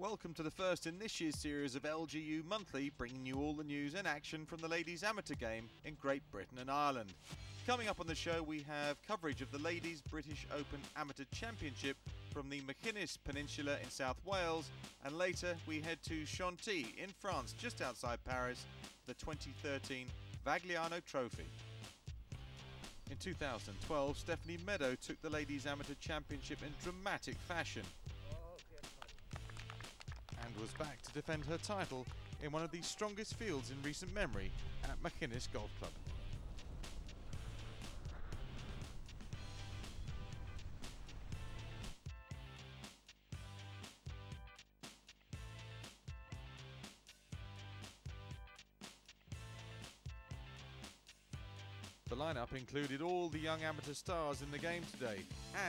Welcome to the first in this year's series of LGU Monthly, bringing you all the news and action from the ladies' amateur game in Great Britain and Ireland. Coming up on the show, we have coverage of the Ladies British Open Amateur Championship from the Machynys Peninsula in South Wales, and later we head to Chantilly in France, just outside Paris, for the 2013 Vagliano Trophy. In 2012, Stephanie Meadow took the Ladies Amateur Championship in dramatic fashion and was back to defend her title in one of the strongest fields in recent memory at Machynys Golf Club. The lineup included all the young amateur stars in the game today,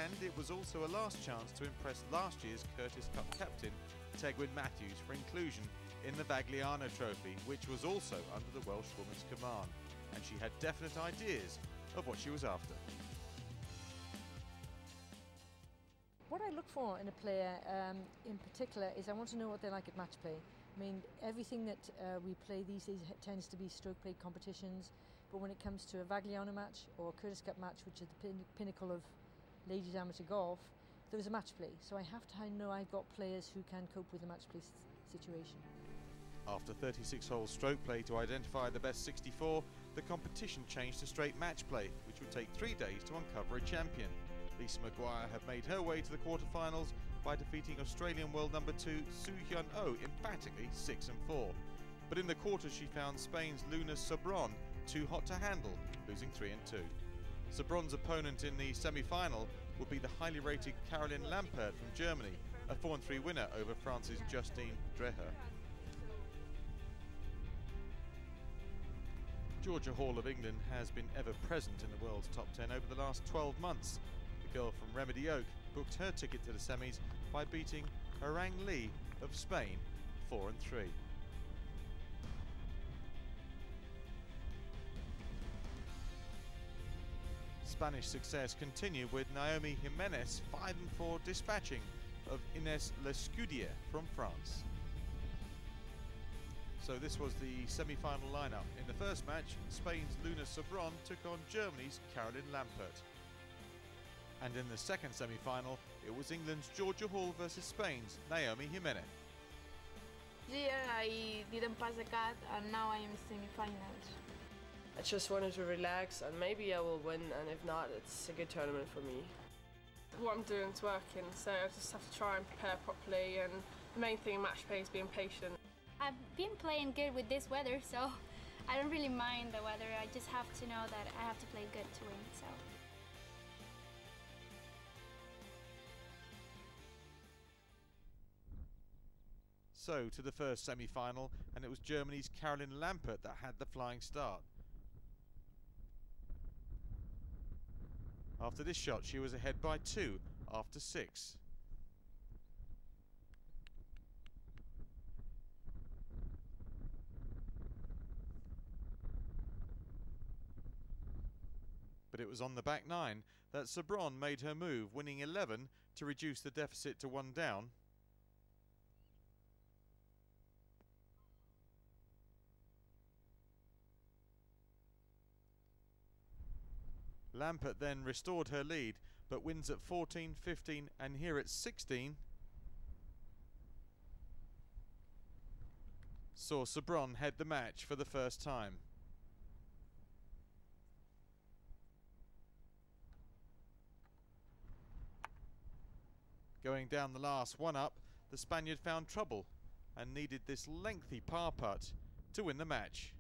and it was also a last chance to impress last year's Curtis Cup captain Tegwyn Matthews for inclusion in the Vagliano Trophy, which was also under the Welsh woman's command, and she had definite ideas of what she was after. What I look for in a player in particular is I want to know what they're like at match play. I mean, everything that we play these days tends to be stroke play competitions, but when it comes to a Vagliano match or a Curtis Cup match, which is the pinnacle of ladies amateur golf, there's a match play. So I have to know I've got players who can cope with the match play situation. After 36 holes stroke play to identify the best 64, the competition changed to straight match play, which would take 3 days to uncover a champion. Lisa Maguire had made her way to the quarterfinals by defeating Australian world number 2 Soo Hyun Oh emphatically 6-4. But in the quarters she found Spain's Luna Sobron too hot to handle, losing 3-2. Sobron's opponent in the semi-final would be the highly rated Caroline Lampert from Germany, a 4-3 winner over France's Justine Dreher. Georgia Hall of England has been ever present in the world's top 10 over the last 12 months. The girl from Remedy Oak booked her ticket to the semis by beating Harang Lee of Spain 4-3. Spanish success continued with Naomi Jimenez 5-4 dispatching of Ines Lescudier from France. So this was the semi-final lineup. In the first match, Spain's Luna Sobron took on Germany's Caroline Lampert. And in the second semi-final, it was England's Georgia Hall versus Spain's Naomi Jimenez. Here I didn't pass the cut and now I am in semi-finals. I just wanted to relax and maybe I will win, and if not, it's a good tournament for me. What I'm doing is working, so I just have to try and prepare properly, and the main thing in match play is being patient. I've been playing good with this weather, so I don't really mind the weather. I just have to know that I have to play good to win. So to the first semi-final, and it was Germany's Caroline Lampert that had the flying start. After this shot, she was ahead by 2 after 6. But it was on the back 9 that Sobron made her move, winning 11 to reduce the deficit to 1 down. Lampert then restored her lead, but wins at 14, 15 and here at 16 saw Sobron head the match for the first time. Going down the last one up, the Spaniard found trouble and needed this lengthy par putt to win the match.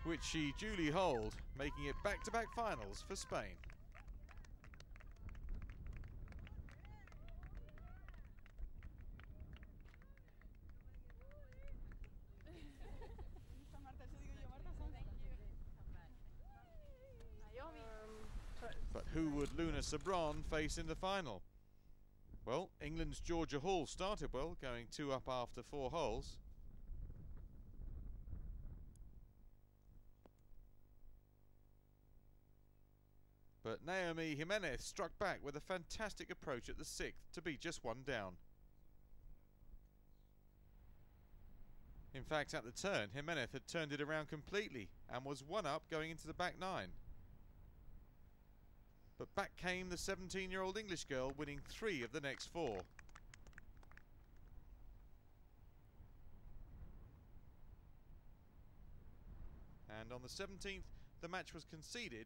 Which she duly holed, making it back-to-back finals for Spain. But who would Luna Sobron face in the final? Well, England's Georgia Hall started well, going 2 up after 4 holes. But Naomi Jimenez struck back with a fantastic approach at the 6th to be just one down. In fact, at the turn, Jimenez had turned it around completely and was one up going into the back 9. But back came the 17-year-old English girl, winning 3 of the next 4. And on the 17th, the match was conceded.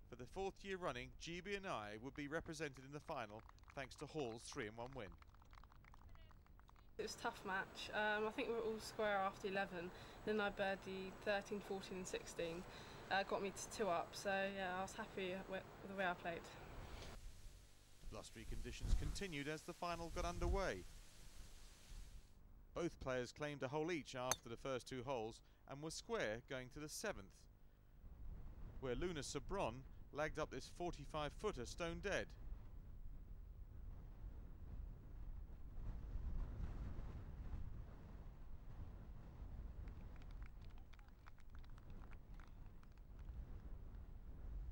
For the 4th year running, GB and I would be represented in the final thanks to Hall's 3-1 win. It was a tough match. I think we were all square after 11. Then I birdied 13, 14 and 16. Got me to 2 up, so yeah, I was happy with the way I played. Blustery conditions continued as the final got underway. Both players claimed a hole each after the first 2 holes and were square going to the 7th, where Luna Sabron lagged up this 45-footer stone dead.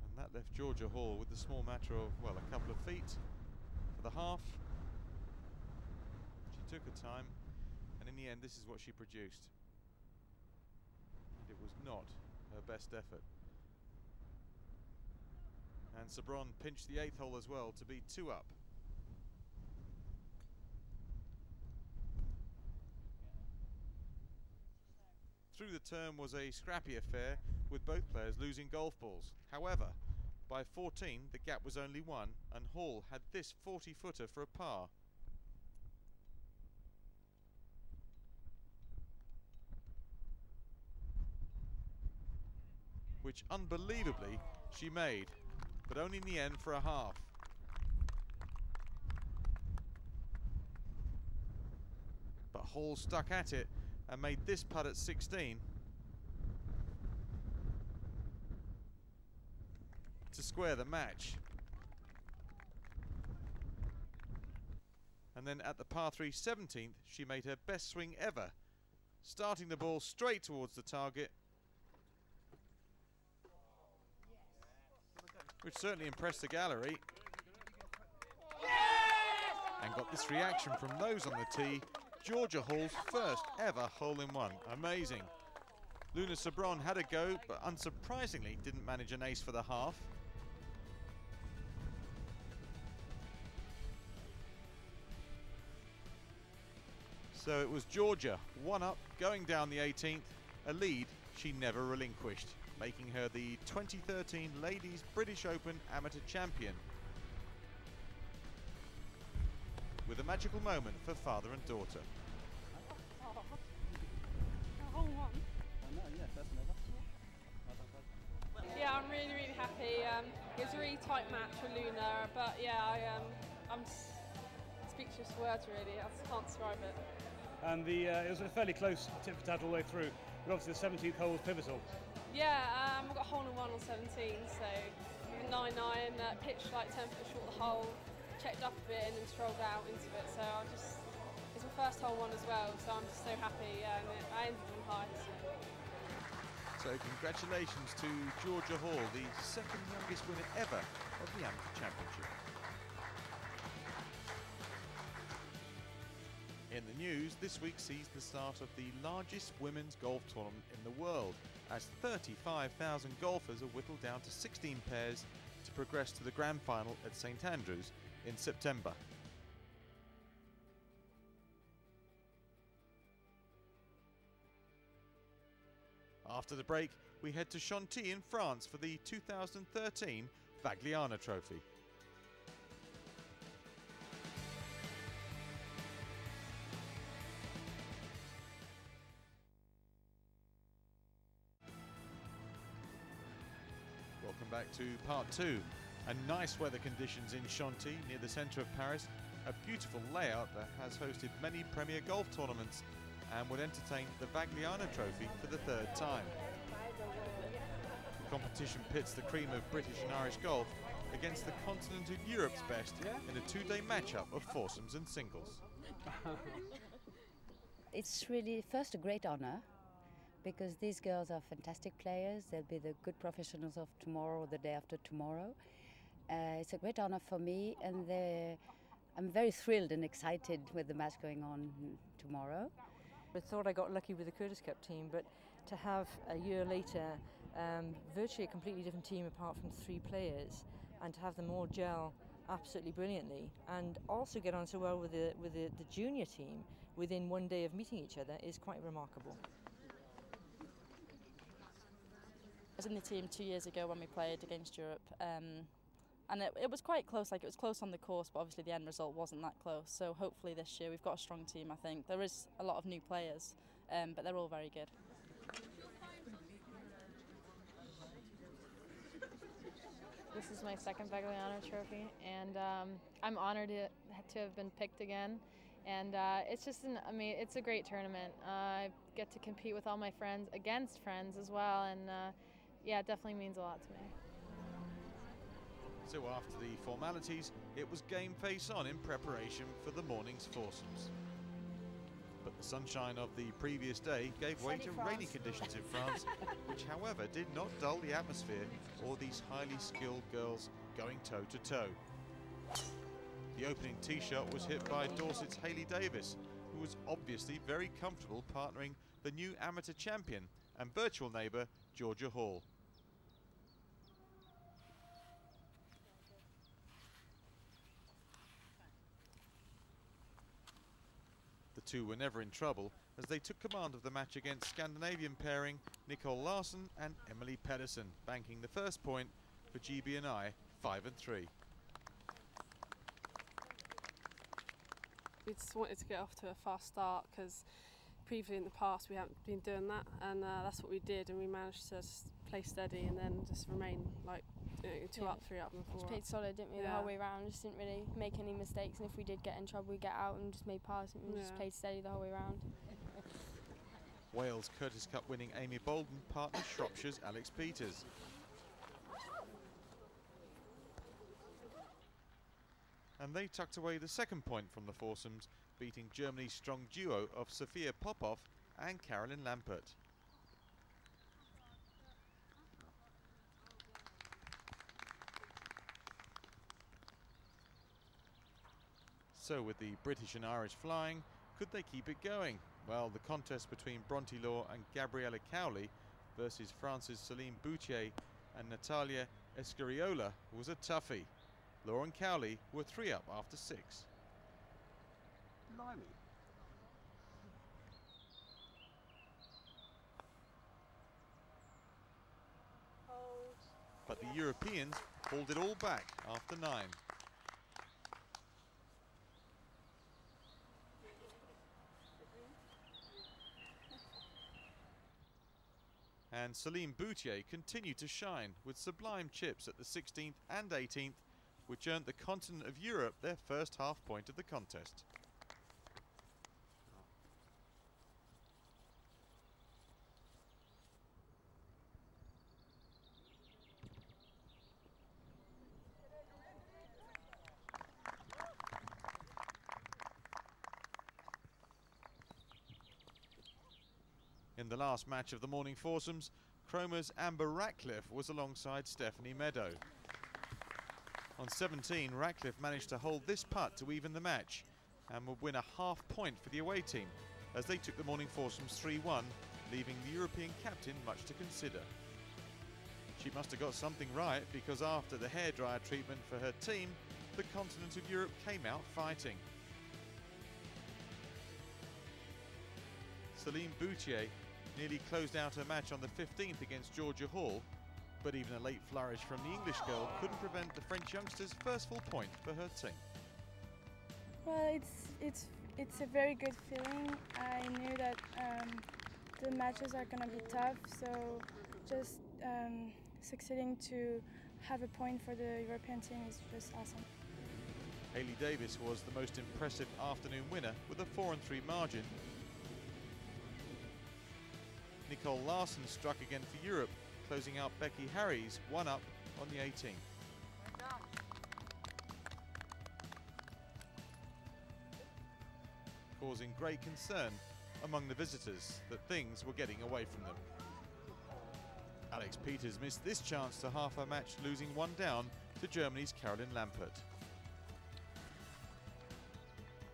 And that left Georgia Hall with the small matter of, well, a couple of feet for the half. She took her time, and in the end this is what she produced. And it was not her best effort. And Sabron pinched the 8th hole as well to be 2 up. Through the turn was a scrappy affair with both players losing golf balls. However, by 14 the gap was only 1 and Hall had this 40-footer for a par. Which unbelievably she made, but only in the end for a half. But Hall stuck at it and made this putt at 16 to square the match. And then at the par 3 17th, she made her best swing ever, starting the ball straight towards the target, which certainly impressed the gallery. And got this reaction from those on the tee. Georgia Hall's first ever hole-in-one. Amazing. Luna Sabron had a go, but unsurprisingly didn't manage an ace for the half. So it was Georgia, 1 up, going down the 18th, a lead she never relinquished, making her the 2013 Ladies British Open Amateur Champion. With a magical moment for father and daughter. Yeah, I'm really, really happy. It was a really tight match for Luna, but yeah, I'm speechless for words really. I just can't describe it. And it was a fairly close tit for tat all the way through, but obviously the 17th hole was pivotal. Yeah, I got a hole-in-one on 17, so 9-9, pitched like 10 foot short of the hole, checked up a bit and then strolled out into it. So it's my first hole-in-one as well, so I'm just so happy, and I ended on high. So congratulations to Georgia Hall, the 2nd youngest winner ever of the Amateur Championship. In the news, this week sees the start of the largest women's golf tournament in the world, as 35,000 golfers are whittled down to 16 pairs to progress to the grand final at St Andrews in September. After the break, we head to Chantilly in France for the 2013 Vagliano Trophy. Welcome back to part 2. And nice weather conditions in Chantilly near the centre of Paris. A beautiful layout that has hosted many premier golf tournaments and would entertain the Vagliano Trophy for the 3rd time. The competition pits the cream of British and Irish golf against the continent of Europe's best in a 2-day matchup of foursomes and singles. It's really first a great honor, because these girls are fantastic players. They'll be the good professionals of tomorrow or the day after tomorrow. It's a great honor for me, and I'm very thrilled and excited with the match going on tomorrow. I thought I got lucky with the Curtis Cup team, but to have a year later virtually a completely different team apart from 3 players, and to have them all gel absolutely brilliantly, and also get on so well with the junior team within one day of meeting each other is quite remarkable. I was in the team 2 years ago when we played against Europe, and it was quite close. Like, it was close on the course, but obviously the end result wasn't that close. So hopefully this year we've got a strong team. I think there is a lot of new players, but they're all very good. This is my second Vagliano Trophy, and I'm honored to have been picked again. And it's just it's a great tournament. I get to compete with all my friends against friends as well, and yeah, it definitely means a lot to me. So after the formalities, it was game face on in preparation for the morning's foursomes. But the sunshine of the previous day gave way to rainy conditions in France, which however did not dull the atmosphere or these highly skilled girls going toe-to-toe. The opening tee shot was hit by Dorset's Hayley Davis, who was obviously very comfortable partnering the new amateur champion and virtual neighbour Georgia Hall. The two were never in trouble as they took command of the match against Scandinavian pairing Nicole Larsson and Emily Pedersen, banking the first point for GB&I 5-3. We just wanted to get off to a fast start because previously in the past we haven't been doing that, and that's what we did, and we managed to play steady and then just remain like 2 up, 3 up and 4 just up. played solid, didn't we, the whole way around. Just didn't really make any mistakes, and if we did get in trouble we get out and just made passes and just played steady the whole way around. Wales Curtis Cup winning Amy Bolden partnered Shropshire's Alex Peters. And they tucked away the second point from the foursomes, beating Germany's strong duo of Sophia Popov and Carolyn Lampert. So with the British and Irish flying, could they keep it going? Well, the contest between Bronte Law and Gabriella Cowley versus France's Celine Boutier and Natalia Escariola was a toughie. Law and Cowley were 3 up after 6. Blimey. But the Europeans hauled it all back after 9. And Celine Boutier continued to shine with sublime chips at the 16th and 18th, which earned the continent of Europe their first half point of the contest. In the last match of the morning foursomes, Cromer's Amber Ratcliffe was alongside Stephanie Meadow. On 17, Ratcliffe managed to hold this putt to even the match and would win a half point for the away team as they took the morning foursomes 3-1, leaving the European captain much to consider. She must have got something right, because after the hairdryer treatment for her team, the continent of Europe came out fighting. Celine Boutier nearly closed out her match on the 15th against Georgia Hall, but even a late flourish from the English girl couldn't prevent the French youngster's first full point for her team. Well, it's a very good feeling. I knew that the matches are going to be tough, so just succeeding to have a point for the European team is just awesome. Hayley Davis was the most impressive afternoon winner with a 4-3 margin. Nicole Larsson struck again for Europe, closing out Becky Harries 1 up on the 18th. Causing great concern among the visitors that things were getting away from them. Alex Peters missed this chance to half her match, losing 1 down to Germany's Caroline Lampert.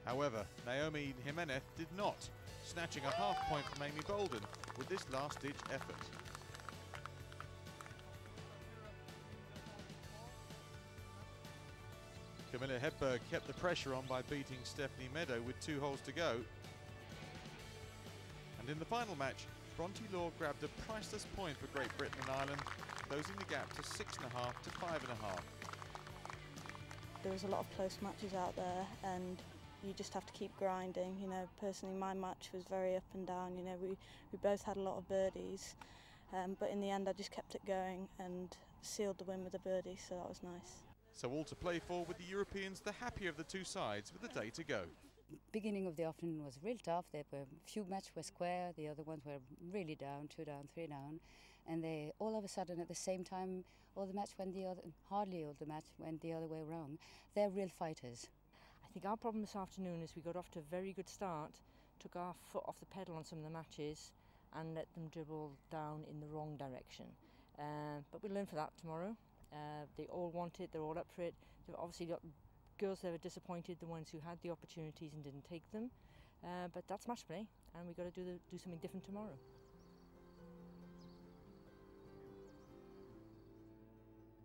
However, Naomi Jimenez did not, snatching a half point from Amy Bolden with this last-ditch effort. Camilla Hedberg kept the pressure on by beating Stephanie Meadow with 2 holes to go. And in the final match, Bronte Law grabbed a priceless point for Great Britain and Ireland, closing the gap to 6.5 to 5.5. There was a lot of close matches out there, and you just have to keep grinding. You know, personally, my match was very up and down. You know, we both had a lot of birdies, but in the end, I just kept it going and sealed the win with a birdie, so that was nice. So all to play for, with the Europeans the happier of the two sides with the day to go. Beginning of the afternoon was real tough. There were a few matches were square, the other ones were really down, 2 down, 3 down, and they all of a sudden at the same time, all the match went the other, hardly all the match went the other way around. They're real fighters. I think our problem this afternoon is we got off to a very good start, took our foot off the pedal on some of the matches, and let them dribble down in the wrong direction. But we'll learn for that tomorrow. They all want it, they're all up for it. They've obviously got girls that are disappointed, the ones who had the opportunities and didn't take them. But that's match play, and we've got to do something different tomorrow.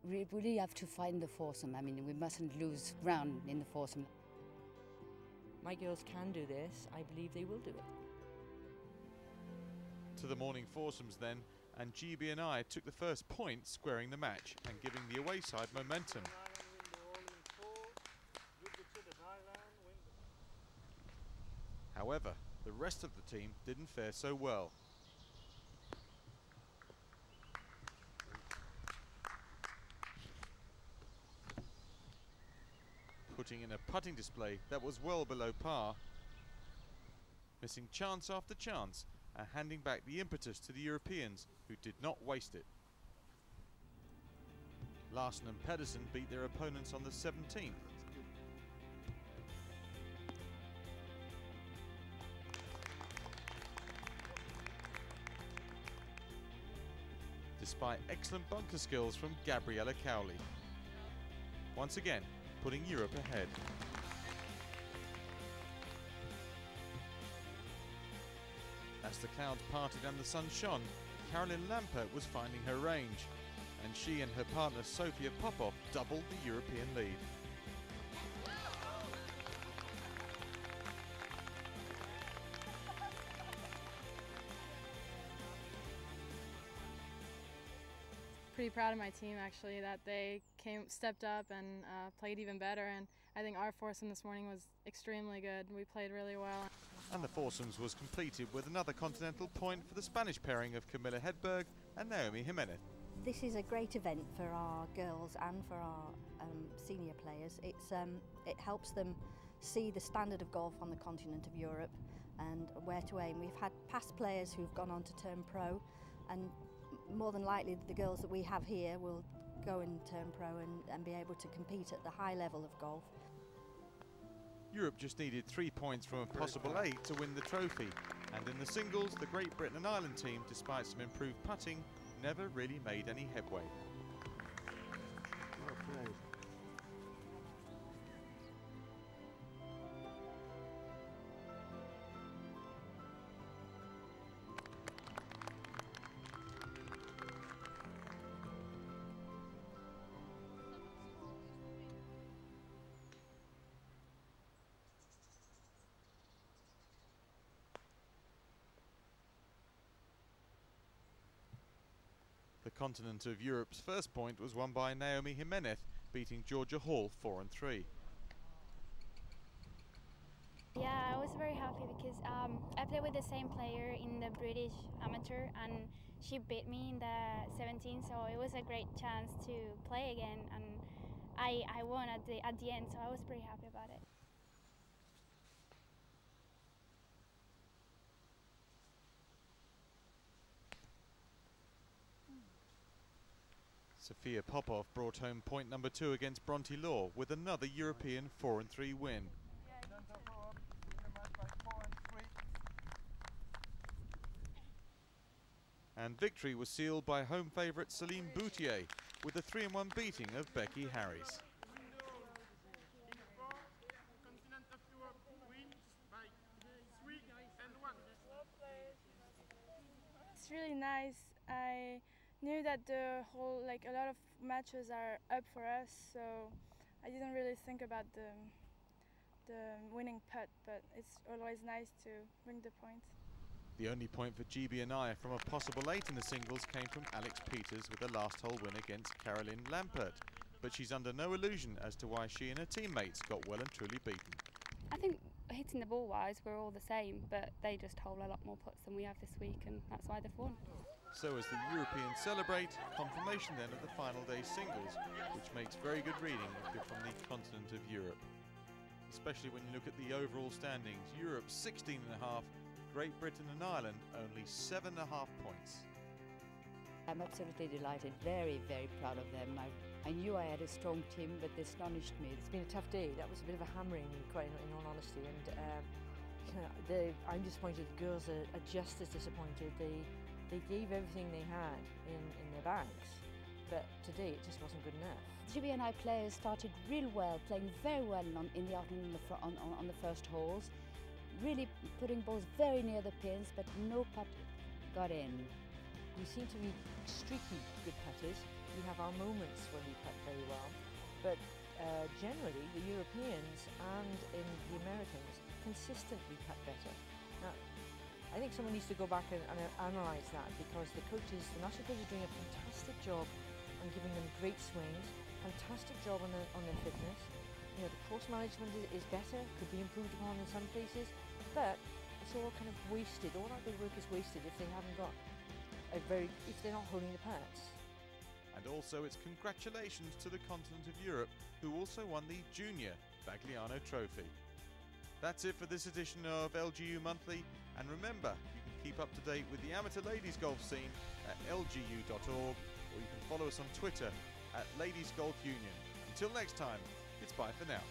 We really have to find the foursome. I mean, we mustn't lose ground in the foursome. My girls can do this. I believe they will do it. To the morning foursomes then, and GB and I took the first point, squaring the match and giving the away side momentum. However, the rest of the team didn't fare so well. Putting in a putting display that was well below par, missing chance after chance and handing back the impetus to the Europeans, who did not waste it. Larson and Pedersen beat their opponents on the 17th. Despite excellent bunker skills from Gabriella Cowley. Once again, putting Europe ahead. As the clouds parted and the sun shone, Caroline Lampert was finding her range, and she and her partner Sofia Popov doubled the European lead. Pretty proud of my team actually, that they stepped up and played even better, and I think our foursome this morning was extremely good. We played really well. And the foursomes was completed with another continental point for the Spanish pairing of Camilla Hedberg and Naomi Jimenez. This is a great event for our girls and for our senior players. It helps them see the standard of golf on the continent of Europe and where to aim. We've had past players who've gone on to turn pro, and more than likely the girls that we have here will go and turn pro and be able to compete at the high level of golf. Europe just needed 3 points from a possible 8 to win the trophy, and in the singles the Great Britain and Ireland team, despite some improved putting, never really made any headway. Well played. The continent of Europe's first point was won by Naomi Jimenez, beating Georgia Hall 4-3. Yeah, I was very happy because I played with the same player in the British Amateur, and she beat me in the 17, so it was a great chance to play again, and I won at the end, so I was pretty happy about it. Sofia Popov brought home point number 2 against Bronte Law with another European 4-3 win. And victory was sealed by home favourite Celine Boutier, with a 3-1 beating of Becky Harries. It's really nice. I knew that a lot of matches are up for us, so I didn't really think about the winning putt, but it's always nice to win the points. The only point for GB and I from a possible 8 in the singles came from Alex Peters with a last hole win against Caroline Lampert, but she's under no illusion as to why she and her teammates got well and truly beaten. I think hitting the ball wise we're all the same, but they just hole a lot more putts than we have this week, and that's why they've won. So as the Europeans celebrate, confirmation then of the final day's singles, which makes very good reading from the continent of Europe. Especially when you look at the overall standings. Europe 16.5, Great Britain and Ireland only 7.5 points. I'm absolutely delighted, very, very proud of them. I knew I had a strong team, but they astonished me. It's been a tough day. That was a bit of a hammering, quite in all honesty, and I'm disappointed. The girls are just as disappointed. They gave everything they had in their bags, but today it just wasn't good enough. GB and I players started real well, playing very well in the afternoon on the first holes, really putting balls very near the pins, but no putt got in. We seem to be extremely good putters. We have our moments when we putt very well, but generally the Europeans and in the Americans consistently putt better. Now, I think someone needs to go back and analyse that, because the national coaches are doing a fantastic job on giving them great swings, fantastic job on their fitness. You know, the course management is better, could be improved upon in some places, but it's all kind of wasted. All that good work is wasted if they haven't got if they're not holding the putts. And also it's congratulations to the continent of Europe, who also won the Junior Vagliano Trophy. That's it for this edition of LGU Monthly, and remember, you can keep up to date with the amateur ladies golf scene at lgu.org, or you can follow us on Twitter at Ladies Golf Union. Until next time, it's bye for now.